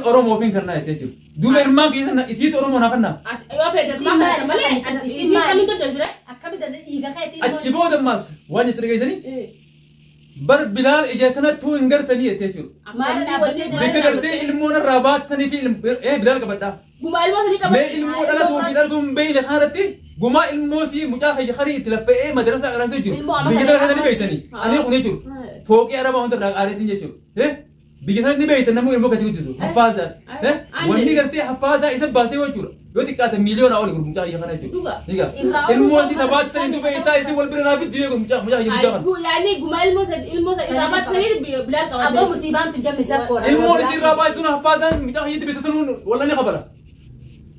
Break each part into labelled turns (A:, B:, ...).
A: قروم وفين كنا يتجو دوب إرمان كيسنا يسيت قروم ونافنا
B: أيوة فيدر ما ملأ يسيت كم تدري
C: أكمل ده يجا خيتي
A: أتجبود الماس واني ترجعيني بر بلال إجاتنا تو إنجر تاني يتجو بكرتي المون الرابات سني في بلال كبدا
B: قما الموس اللي كبدا
A: ما المون أنا تو بلال توم بين خارتي قما الموسي مجاهد خري تلبى مدرسة على سجود بيجي هذا اللي بيتني أنا أقول جور فوق يا ربا أنت رأيت نجور بيجي هذا اللي بيتنا مو المو كتير جزء حفاظة واني كرتي حفاظة إذا باسي وجور يودي كات مليون أول يقول مجاهد خري جور نيجا الموسي تبات سني تو بيسا إذا والبرنا في ديو مجاهد
B: يعني قما الموس إذا بات سني بلال كبدا
C: أبو مصيبة تجمع زكورة
A: الموسي رابع تون حفاظة مجاهد بيتتنون ولا نخبره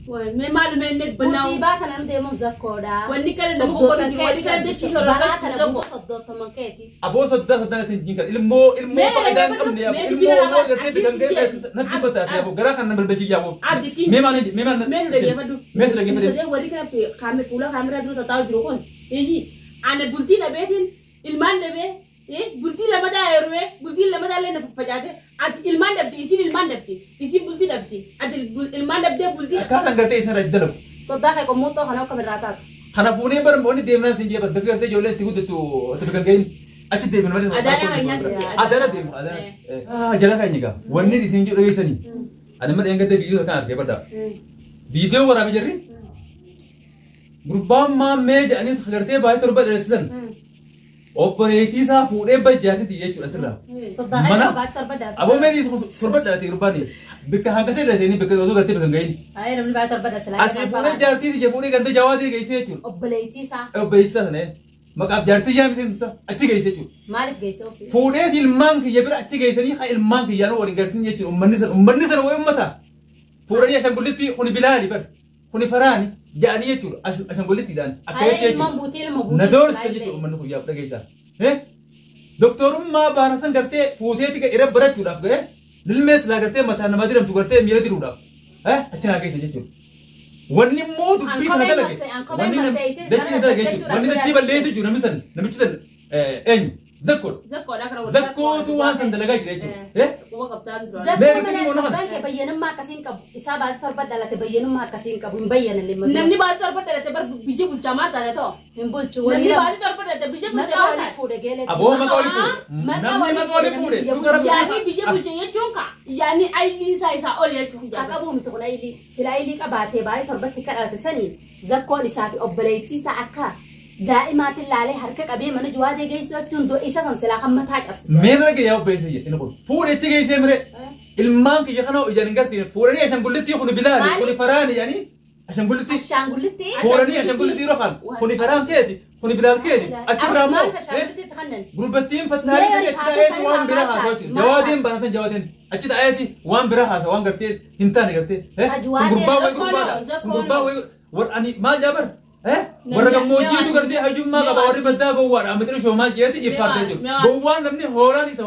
B: ما معلومة إنك بناو
C: مصيبات أنا عندي من زكورة
B: واني كان نمو قولي واني كان دش شرط
C: بقى أنا بقول صدق تمام كاتي
A: أبو صدق تنجين كان المو بعدين كم يا أبو المو هو يرتب بدنجة نجيب بتاعي يا أبو قرأ كنا بالبيجي يا أبو ميمان
B: لقي فدو
A: ميس لقي فدو
B: سدي واني كان في كامل كولا كاميرا درو تطاو جروكون يجي أنا بولتي نبيتين المان نبي بولتي لما دا يروي بولتي لما دا لنا فجأة عاد المان دبتي يصير المان دبتي يصير بولتي دبتي عاد المان دبتي بولتي
A: كان عندك إيش نرجع
C: صدق هيك موتو خنا كاميرات
A: خنا فوني برموني ديمنا سنجي بس بكرة تجولة تقول تبكر جاين أشي ديمنا مريض أدانا ديم أدانا جلا خينيكا وني دي سنجي لغي سني أنا ما دينك ده فيديو كان أركب بدا فيديو ورا بيجري غربا ما ميج أني خلرتي باي تربى درسن operate sa fude bajjati tiye chura sirra
C: mana
A: abo meri sorbat dati rubani bikka hangate dati ni bikka odo garte bengain
C: ay ram ba tarba da sala
A: asi fude jarti je fude gante jawadi gaise chu operate sa ne makab jarti jam tin sa achi gaise chu
C: malik gaise osi
A: fude ilman ki yebra achi gaise ni kha ilman ki yano wori gartin je chu ummanni san wo ummata furani ashan gulliti khuni bilali bar khuni farani جاني يجور عشان قلت لي الآن
C: أكيد يجور
A: ندور سجيت من هو يابد جيسا دكتور ما بانسان قرتي فوتيتك إرب برا جورا بقى للمس لا قرتي مثلا ما درم تقرتي ميرا ترودا أشنا كيف تجيتور وني مود بيت هذا لقي وني دتشي هذا لقي وني دتشي بللي تجور مثلا نمشي إني زكور توان سندلقا جريجو
C: زكور تبين ما كسين كب إصابة تربط دلته تبين ما كسين كب مبين اللي
B: نمني بعد تربط دلته بر بيجي بالجماعة دلته
C: نمبل شو
B: نمني بعد تربط دلته بيجي بالجماعة
A: أبوه ما قولي فود
B: يعني بيجي بالجماعة جونكا يعني أيلي سايسا أولي جونكا
C: كابو متقول أيلي سلا أيلي كباتة باي تربط كذا تسني زكور إصابة أبليتي ساعة دائما تلالي حركة أبي من جواد جيس وتندو إيسا تنسلا خم تاج أبس
A: ميزنا كي ياو بيسي ينقول فور إيش جيسي مري المام كي يخنو إجانينكارتين فورني عشان قلتي خوني بلاد خوني فراني يعني عشان قلتي فورني عشان قلتي روحان خوني فران كيدي خوني بلاد كيدي أتشرامو جروب التيم فتناري سجى أتشتا وان براها جوادين بناتن جوادين أتشتا آياتي وان براها وان قرتي هنتاني قرتي غربا وراني ما جابر ورقم موجي تو कर दिया हजूम मां का बावरी बद्दा गोवार अमित्र शोमा जेती ये पार दे गोवान हमने होलानी था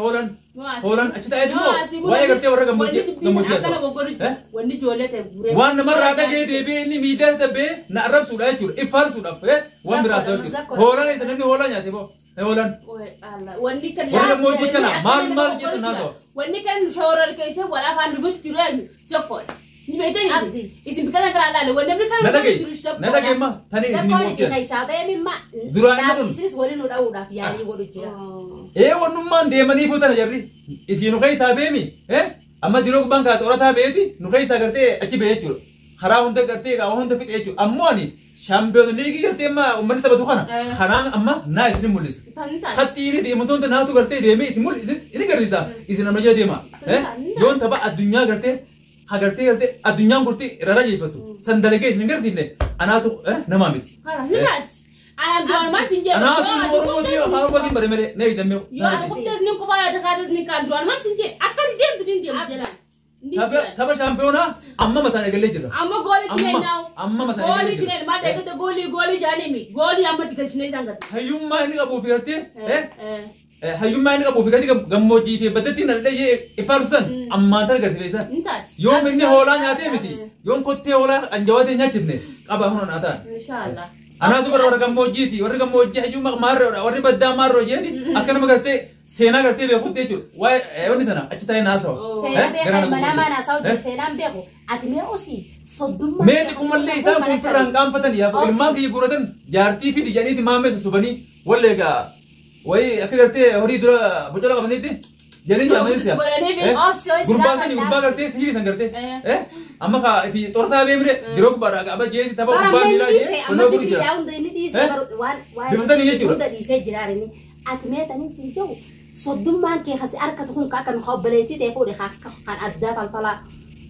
A: होलान अच्छा है तुमको वाये करते वरगम मोजी
B: वन्नी जोले थे बुरे
A: वन नंबर रागा जे देबे नि मीटर तबे न अरब सुड़ा चुर इफार सुड़ा पे वन बिरात होलान इतने नहीं होलान जाते वो होलान
B: वन्नी कर
A: वरगम मोजी कना माल जे ना तो
B: वन्नी कर शोरर कैसे वाला फान रुबुत किरो Chakol نبيتني إذا بكذا كلا لا ولا بنتكلم
A: نلاقي ما ثاني
C: زكوني كي سابه مما
A: دراما
C: يسير ولي نودا ودا في يعني يقولوا كذا
A: إيه ونمان ديماني فوتنا جبري إذا نخيس سابه مي أما ديروك بانك أتورا ثابتي نخيس أكرتي أشي بيجور خراب هندا كرتي كأو هندا في تيجور أمواني شامبيون ليجي كرتي ما أمني تبدو خنا أما نايس نموليس خطيري دي متون تناو تو كرتي ديمي إسمول إذا كرتي تا إذا نمجا ديما يوم تبا الدنيا كرتي هاجرتي هرتي الدنيا قرتي رراجي بتو سندلكي سنجر دينه أنا تو نمامتي
B: هلا أنا دوار ما تنجي
A: أنا تو مرمودي وخارو بدي مري مري نبي دميو
B: يا أنا كنت أزني كبار دخلت نيكا دوار ما تنجي أكثر ديم تدين ديم جلا
A: ثبت شامبيونا أما مثلا قال لي جدا
B: أما غولي تنين ناو
A: أما مثلا
B: غولي تنين ما تيجي غولي جاني مي غولي أما تيجي تنين سانغت
A: هيوم ما إني أبو فيرتي هيوم ما إني أبو فيرتي كموجي في بدتي نلقي إفارسن أما ترى قرتي بيسا يوم إني هولا نياتي متي يوم كنتي هولا أنجوادي نياتي أبا هنا ناتا
B: إن شاء الله
A: أنا أدور ورقم موجيتي ورقم موجي هجوم مرة ورقم بدأ مرة جيتي أكنا ما قلت سينا قلت بيخود تيجور واي وني تنا أشتاي ناسو
C: سينا بيخو منا ما ناسو سينا بيخو أتمي أوسي صدوم
A: ميت كم اللي إنسان كم في رنقام فتني يا أبو الماء كي يقولون جارتي في دجاني ما مس سبني ولا جا واي أكيد قلت هوري درا بجلا كم نيتي جاني جامعين سيا غربان قلت سيجي سنقرت أما كا في تورثا بيمرة دروك بارا أبى جيتي تبى غربان ميلا جي
C: أما سيجي داون ديني ديس
A: بيفسني يجوا
C: وده ديس جرارني أتمي تاني سيجو صدوم ما كي خسي أركض تكون كأك مخبلتي تفور خا كان أدى فالفلا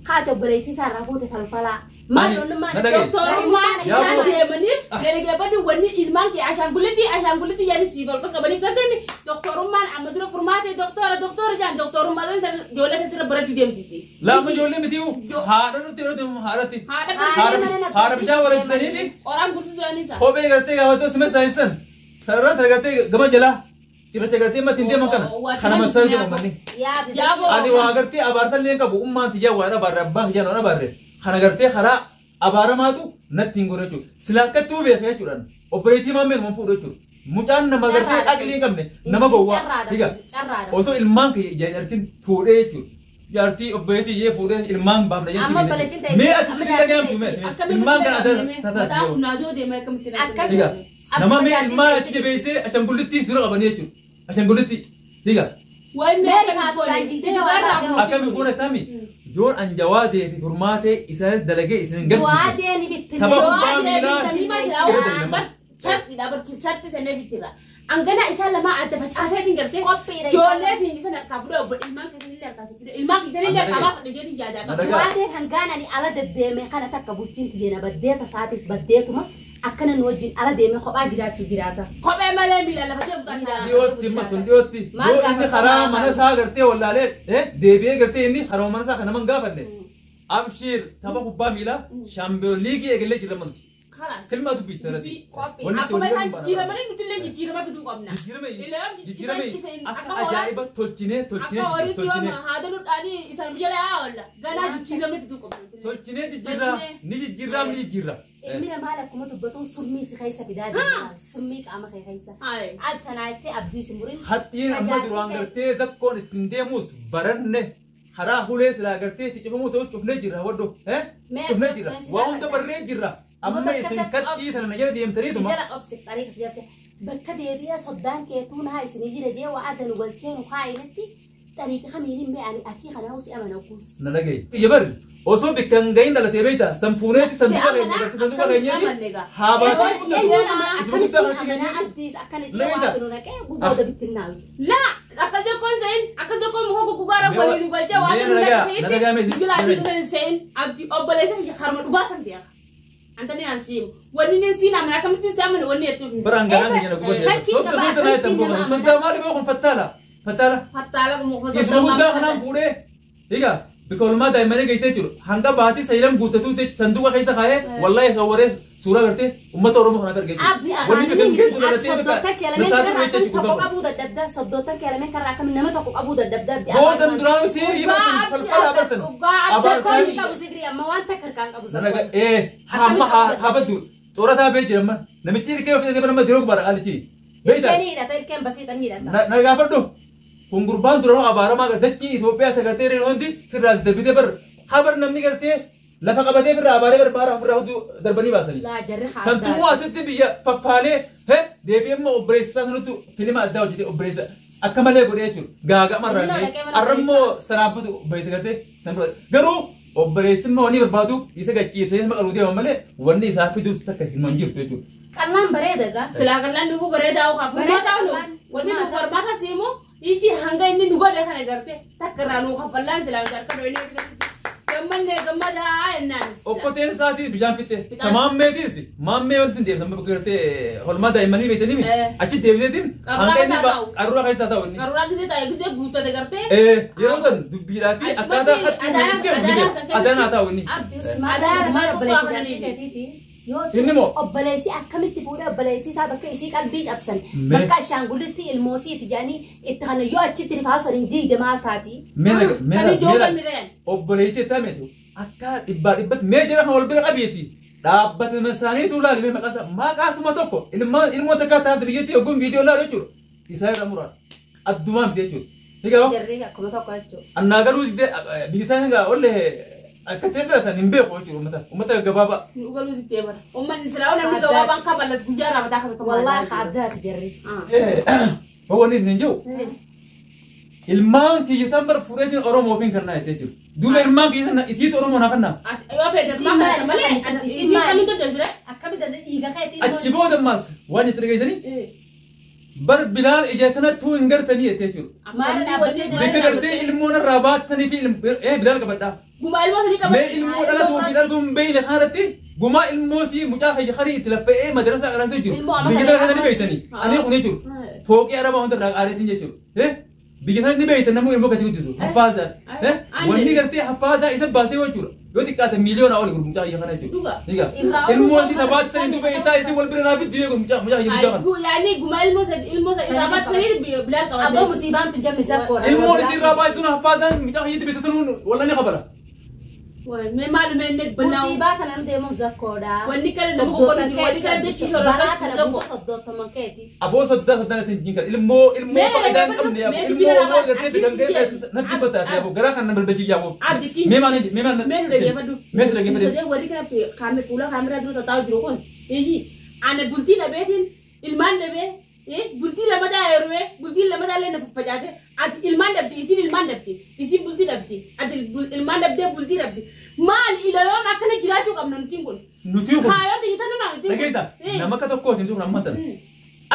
C: خاطر بلتي سارفوت فالفلا ما نما
B: دكتور ما كان ديمنير دليل بدو وني إلمان كي عشان قلتي يعني سيفر كبني كتمي دكتور ما أمدرو كرماتي دكتور جان دكتور ما ده جولة ترى برا تديم تدي
A: لا ما جولة متيو هارا تيرو تيم هارتي هارا بجا ورا سنيدي
B: orang khusus ini sah
A: خوبه करते का होतो समय साइंसन सररा करते गमा जला चिरते करते मत इंदे मकन खाना मसल जो मनी आदि वहाँ करते अबारतल लें का बुम मान तिजा वारा बार रब्बा हिजा नोना बार खाना करते खरा अबारा मातु नथिंग गोरे चु सिलाक तू बेखे चुरन ऑपरेटी मां में मुंह पूरे चु मुचान नमक करते अगली कम ने नमक गोवा ठीक है ओसो इल्मान की यारकिन पूरे चु यारती ऑपरेटी ये पूरे इल्मान बाप ने ये मैं अच्छे से लगे हम तुम्हें इल्मान का था
B: tahu nado deh mereka mesti
A: ठीक है nama मैं इल्मान अच्छे बेसे अशं गुलिती सुरग बनिए चु अशं गुलिती ठीक है
B: wah mereka boleh
A: akan menggunakan tami John anjawade fi hurmate isal dalage isin gadi
C: وادي اللي بتنام
B: chat sana bitira angana isa lama ada baca asa tinggal jole tinggi sana kabur ilman kesini lihat kamu dia dijaga
C: وادي هنجانا ني على الدم خنا تكبوتين تجينا بديت ساعتس بديت ما أكنا نوجد على دم خبا جراتا
B: خبا ما لا بيلا لا بجيب قاعدة
A: ديوتي ما سنديوتي لو إني خرام أنا ساعرتي ولا عليه دبي قرتي إني خرام أنا ساعنا من قابلني أبشر تبى خبا ميلا شامبيون ليجي أقول لك لمن
B: خلاص
A: كلمة تبي ترى
B: aku makan kira mana betul lagi kira mana betul kau nak
A: kira ajaib tolcine
B: aku orang tua mah ada lu ani isal berjalan awal gana kira mana betul kau
A: tolcine ni jirra
C: إمينا مالك كم تبطون سمي سخيسة بداية سمي كأما خيسة عاد تنايتي أبدي سمورين
A: خطين أما دروان قرتي ذكون تندموس برنة خرا هوليس لا قرتي تجمعوا تو شوفنا جرا ودو شوفنا جرا وهم تبرر جرا أما يسين كتير ثنا نجار ديم تريد ما
C: سجلا أبسط طريق سجلته بكده يبيا صدان كيتون هاي سنجي رجيا وعاد نقولتين وخاينتي طريق خميرين بيعني أتي خناوس أما نوكوس
A: نلاقي يبر أوسو بكن جاين على تبيتا سامفونة صندوق غيري هابا
C: أنا أبديس أكنت يوافقون كي جوجل بتناوي
B: لا أكذا كون زين أكذا كون مهو جوجارا بولي نقولتها وأنا نقول زين أبدي أبليس يخرم الواسم بيا أنت نيانسيم وني نسينا من أكمل تسامن وني تشوف
A: برانغانا نجينا كوبا سنتا مالي بيكون فتالا يسمو دا خنام فوري إيجا بكل ما دائما نيجي تجور هنگا باتي سيلم غوتتو تج صندوق خيسا خايه والله خوري سورة करते उम्मत और मुखना करके
C: वही तो कम खेल चुना रहते हैं तको अबू दद्दा सब्दोतर के अलमे कर रखा नमे तको अबू दद्दा
A: वो संद्रांग से ये फल आबतन
C: आबार का बुझिग्री अम्मा वांत कर कांग अबू
A: नरगा हम हाबदु तोरा था बेज रम नमिचिर के फिर के बरमा दिरोग बार आलची बेटा
C: नहीं रहता इल्केम बसी तनी रहता
A: नरगा फडो कुंगुरबान दुरो आबारा मा दच्ची इथोपिया से करते रे होंदी फिर राज दबिते पर खबर नमनी करते لفق بدي برا باري برا بارا برا هدو دربني باسني
C: لا جرح
A: سنتمو أسد بيا ففالي ه دبي أما أوبريسا هنوتو فيلم أداو جدي أوبريسا أكمل يقول يجور غاغا مرة أرمو سرابدو بيت كده سنبرا غرو أوبريسا ما وني بربادو يسقى كيف سيد ما قالوا دي وماله وني سافي دوس تكه المنجير تيجور
C: كلام بريدة كا
B: سلاكلان نبو بريدة أو خافو ما تاولو وني نوكر ما تسيمو يجي هنگا إني نوكر ده خانة كرته تكرانو خافلان سلاكلان كده كمّن كمّدا إنّان.
A: أوبتين ساتي بيجان فيته. تمام ميديسي. مام ميول فيندي. سامبا بكرته هالما دايماني بيتني مي. أشي تبيزه دين. أنكني أروح كاي ساتا وني.
B: أروح كذي تاي كذي غوتا دكرته.
A: يروزن دبيراتي أكادا أدانا أتا وني.
C: أدانا ما ربلي تيتي.
A: إنمو.
C: أبليسي أكمل تفوري أبليسي سابا كيسي كان بيج أبسن. بكا شانغولتي الموسي تجاني اتخانو يو أشي تريفاسو رينجي دمال تاتي.
A: ميلا أبليسي تامتو. أكاد إبات ميجرا هول بير أبيتي. dhaabbata masaanii tuulaa limee maqaasuma tokko ilmoota akka taa'an biyyatti yookiin viidiyoo laa jechuudha isaa irra muran addumaan jechuudha. Higaa
C: Jarri akkuma tokko jechuudha.
A: annaa garuu biyya isaanii egaa ollee akka ta'e filatan hin beeku jechuudha uummata gabaabaa.
B: Nu galuu dittee bara. Ummanni silaa namni gabaabaan kabalas guyyaa ramadaa keessatti
C: Wallahi addaati jarri.
A: Wanni isin jiru ilmaan kiyya isaan bara fuudheetiin Oromoo ofiin kannaa jettee jiru. Duuba ilmaan kiyya sana isiitu Oromoo naa kannaa.
B: yoo fedhe malee malee isin kamiin daldala
C: Akkamitti dhiiga keetiin
A: Achi booda ammaas waan itti dhageessanii bar Bilaal ija kanattuu hin gartanii jettee jiru.
C: maal dhaabbattee
A: Bikka gartee ilmoon irraa baatisanii fi Bilaal qabadhaa.
B: gumaa ilmoo sadii
A: Mee ilmoo dhalatuu fi dhalatuu hin beeyne kanatti gumaa ilmoo si mucaa hayya karii itti lapha'ee madarasa qaraasee jiru. Biyya sana kanatti beeytanii ani kun jechuudha. Fooqii arabaa wanta irraa qaaleetiin jechuudha. Biyya sana ni beeytan namuu ilmoo gati guddisu haffaazaan. Wanni gartee haffaazaa isa baasee jechuudha. Yoo xiqqaate miiliyoona oli gurgurtaa hayya kana jechuudha. Ilmoo si taphaatisan duuba isaa isin wal bira naafi dibee mucaa hayya guddaa kana.
B: yaani gumaa ilmoo sadii rabat sadii Bilaal
C: Abbo
B: qabadde
C: musiibaan tu jammi zakkoodha.
A: Ilmoo isin irraa baasisuun haffaazaan mucaa hayya dibee walla ni qabala.
B: mee maalu mee net bannaa
C: Musiibaa kana nu deemuun zakkoodha.
B: Wanni kana nama boqqolloo wanni kana dachi shororoo
C: Balaa kana
B: zakko.
C: guutuu soddoottaman keeti.
A: Aboo soddaan ittiin kan ilmoo faayidaa hin qabne ilmoo yoo gartee bidangee natti bataate aboo garaa kan balbalchii yaaboo.
B: Abdiki
A: Mee maal
B: mee nu dhageeffadhu.
A: Mee si dhageeffadhu.
B: Sadee warri kana fuula kaameraa dura taa'u jiru kun iji ana bultii dhabeetiin ilmaan dhabee bultii lama daa'eeruwee bultii lama daallee na faffacaate ati ilmaan dhabde isin ilmaan dhabde isin bultii dhabde ati ilmaan dhabdee bultii dhabde maal ilaaloon akkana jiraachuu qabna nutiin kun.
A: Nuti kun
B: Kaayoo xiyyitan numaa nutiin kun.
A: dhageessa nama akka tokkootiin jiru amma tan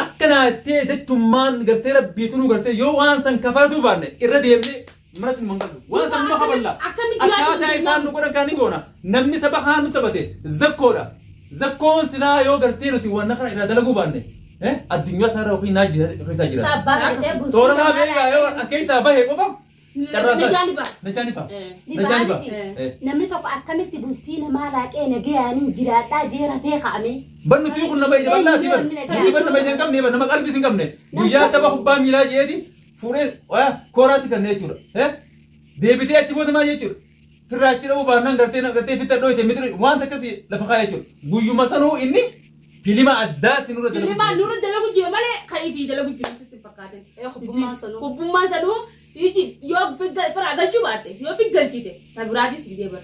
A: akkana ta'e dachummaan gartee rabbiitu nu gartee yoo waan san kafaltuu baanne irra deemnee manatti nu mangalu waan san nu kafalla akkaataa isaan nu godhan kaanii goona namni saba kaan nu taphate zakkoodha zakkoon silaa yoo gartee nuti waan kana irraa dalaguu baanne addunyaa taara ofii naa keessa jira.
C: Sabbaa gadhee bultii.
A: Toora naa beekaa yoo keessaa bahee qofa
B: Najaani ba'a.
A: najaani ba'a.
C: Ni baaniti. Namni tokko akkamitti bultii namaa laaqee nagayaaniin jiraadhaa jeeratee kaa'ame.
A: Bannuti kun nama ija bal'aati bar. Namni ban nama ija hin qabne nama qalbii hin qabne. Guyyaa tapha kubbaa miilaa jeeti fuudhee kooraasi kan jechuudha. Deebitee achi booda maal jechuudha. Firraachi dha'uu baannaan gartee fitta dhooyte mitiri waan akkasii lafa kaa'ee jechuudha. Guyyuma sanuu inni filima addaatti nurra dalagu.
B: Filima nurra dalagu jira malee ka'iitii dalagu jiru sitti fakkaate.
C: Hubbummaan sanuu.
B: Hubbummaan sanuu iji yoo firaa galchuu baatte yoo fi galchite kan biraatis fidee bara.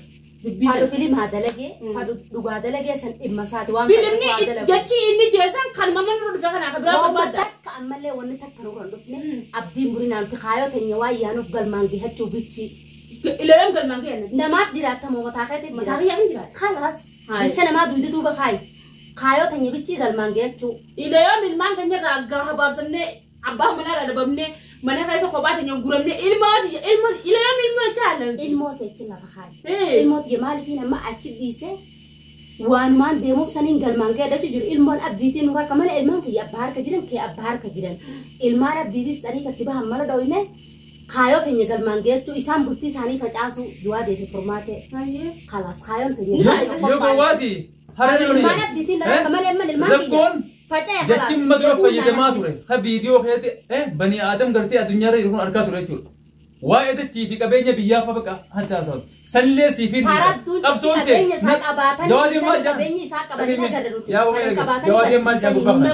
C: Haadhu filimaa dalagee haadhu dhugaa dalagee san dhimma isaati waan
B: Filimni jechi inni jeesan kan mamma nurra dhufe kana kan biraa barbaadda.
C: Takka ammallee wanni takka nurra hin dhufne abdiin burinaan kaayoo teenya waan yaanuuf galmaan gahachuu bichi.
B: Ilaalam galmaan gahee
C: Namaaf jiraatamoo mataa keetii
B: mataa kiyyaa hin jiraatu.
C: Kalaas jecha namaa duydi duuba kaayi. Kaayoo teenya bichi galmaan gahachuu.
B: Ilaalam ilmaan keenya irraa gaha baabsannee abbaa manaa irraa dabamnee mana keessa kophaa teenya guramnee ilaalam ilmoo jaalladhu.
C: Ilmoo teechi lafa kaayi. Ilmoo tiyya maaliifii nama achi dhiisee waanumaan deemuuf saniin galmaan gahachuu jiru. Ilmoon abdiitiin nurra akka malee ilmaan kiyya abbaa harka jiran kee abbaa harka jiran. Ilmaan abdiitis xariikatti bahan mala dhooyne kaayoo teenya galmaan gahachuu isaan bultii isaanii facaasuu du'aa deebii furmaatee. Kalaas kaayoon teenya.
A: Yoo gowwaati harreen loonii.
C: Ilmaan abdiitiin lafa akka malee ilmaan kiyya.
A: Zakkoon jechin madura fayyadamaa ture. Ha viidiyoo keetti bani aadam gartee addunyaarra jiru kun argaa ture jechuudha. Waa'ee dachii fi qabeenya biyyaaf baqa hantaasawu. Sallee siifi
C: qabsoon ta'e. Jawaadeen maal jaan?
A: Jawaadeen maal jaan gubbaafna?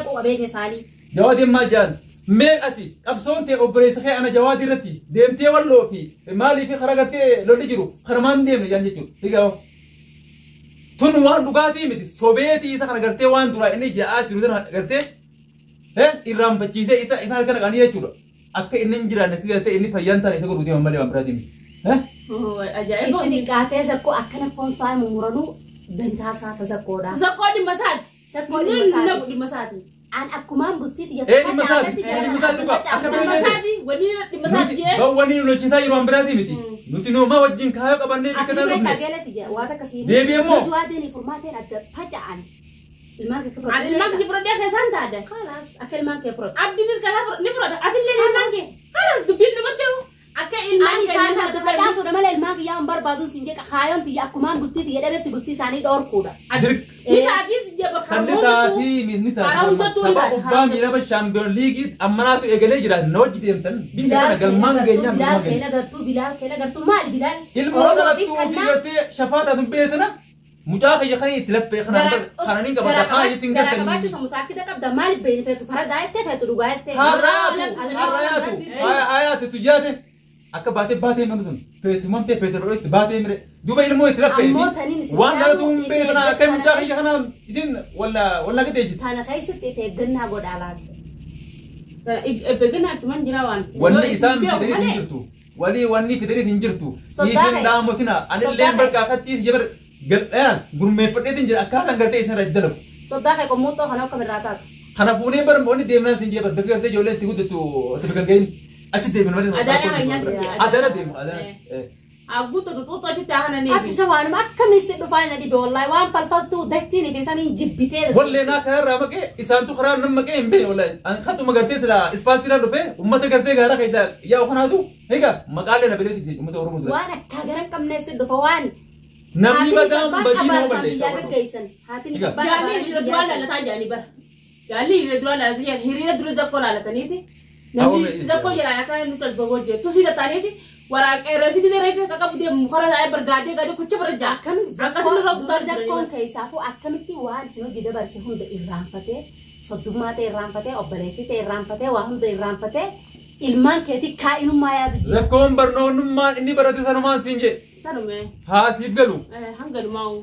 A: Jawaadeen maal jaan? Mee ati qabsoon ta'e obboleessa kee ana jawaadii irratti deemtee walloo fi maalii fi karaa gartee lolli jiru kanumaan deemne jaan jechuudha. Tun waan dhugaatii miti sobeetii isa kana gartee waan duraa inni ja'aa jiru sana gartee irraanfachiisee isa ifaan kana qanii jechuudha. Akka inni hin jiraanne fi gartee inni fayyaan taane isa godhuu deeman malee waan biraatiin.
C: Itti dhiqaatee zakkoo akkana foon isaa mumuranuu dantaasaa ta zakkoodha.
B: Zakkoo dhimma isaati.
C: Zakkoo
B: dhimma isaati.
C: An akkumaan bultii
A: dhimma isaati.
B: Dhimma isaati. Dhimma isaati jee.
A: Wani lolchisaa yeroo waan biraatii miti. Nuti nooma wajjin kaayoo qabannee bikka dha dhufne. Deebi'ee moo?
C: Jawaadeen furmaateen adda faca'an. Ilmaan kee
B: fudhate. Ilmaan kee fudhatee keessaan taa'adha.
C: Kalaas akka ilmaan kee fudhatu.
B: Abdiinis kanaa ni fudhata. Atillee ilmaan kee. Kalaas dubbiin dhumatti hoo. Akka ilmaan kee.
C: Isaan adda facaasuudha malee ilmaan kiyyaa hin barbaadu siin jedha kaayoon tiyya akkumaan bultii tiyya dhabeetti bultii isaanii dhoorkuudha.
B: Ni taatiis jaba
A: Sanni taati ni taati. Tapha kubbaa miilaa shaampiyoon liigii ammanaatu eegalee jira na wajji deemtan. Biyya kana galmaan geenyaan
C: Bilaal kee nagartuu Bilaal kee nagartuu maali Bilaal?
A: Ilmoo dhalattuu fi gartee shafaataa dubbeetana مجاخ يخني تلبي خنانين قبل دخان يتنقل
C: كباتي سمتاكدة قبل مال بين فيتو فرد عيته فيتو روايته
A: هاياتو تجاته أكباتي باتي منزون فيتو ممتى فيتو رويت باتي مر دوبي المو يتلبي وانا توم بيتنا كم مجاخ يخنا إذن ولا كده يجي
C: أنا خايسة في جنة بود على
B: بجنة تمن جراوان
A: واني إسام بدري تنجرتو واني بدري تنجرتو يجين داموتنا أنا اللي بركة خدتي جبر gurme pade tin jira akala ngarte isan rajdalo
C: soda kay komuto khana ko mirata
A: khana pune bar moni demna tin jeba dakarte jole ti gudu to gain achi demen mari
B: adana hanya
A: adana dem adana
B: aguto to to ta hana ne
C: abi sawan mak kamisi do fayna di be wallahi wan palpal tu daktini be sami jibbite
A: walle na khara ramake isan tu khara namake embe wallahi an khatu magarte tira ispaltira do fe ummata garte gara kaisa ya khana du hega maqale na bele ti ummata oromo
C: wana kagaran kamne se do fawan
A: namni badam badina wale
C: hatini
B: jali redwala la tajani bar jali redwala la tajani hirina duru da kola la taniti namni da ko yara ka nutal bogoje to sida taniti wara qerasi de rete ka kabde mukhara ay bar gade gade kuch bar ja
C: kam
B: zakasnu rob
C: da kon kai safu akamti wan sino gide bar se hunde irrampate sodumate irrampate obaleti te irrampate wa hunde irrampate ilman keti kainu mayadu
A: zakon barno numma inni barati sanuman sinje
B: tanume
A: ha sibgalu
B: hangalu mau